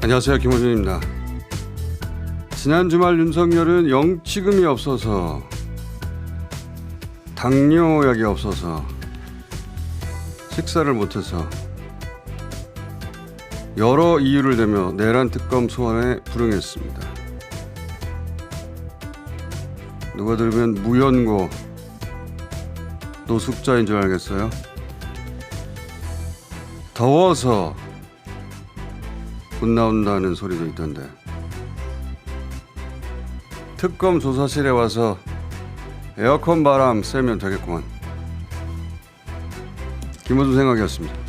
안녕하세요, 김호준입니다. 지난 주말 윤석열은 영치금이 없어서, 당뇨약이 없어서, 식사를 못해서 여러 이유를 대며 내란 특검 소환에 불응했습니다. 누가 들으면 무연고 노숙자인 줄 알겠어요? 더워서 못 나온다는 소리도 있던데, 특검 조사실에 와서 에어컨 바람 쐬면 되겠구만. 김호준 생각이었습니다.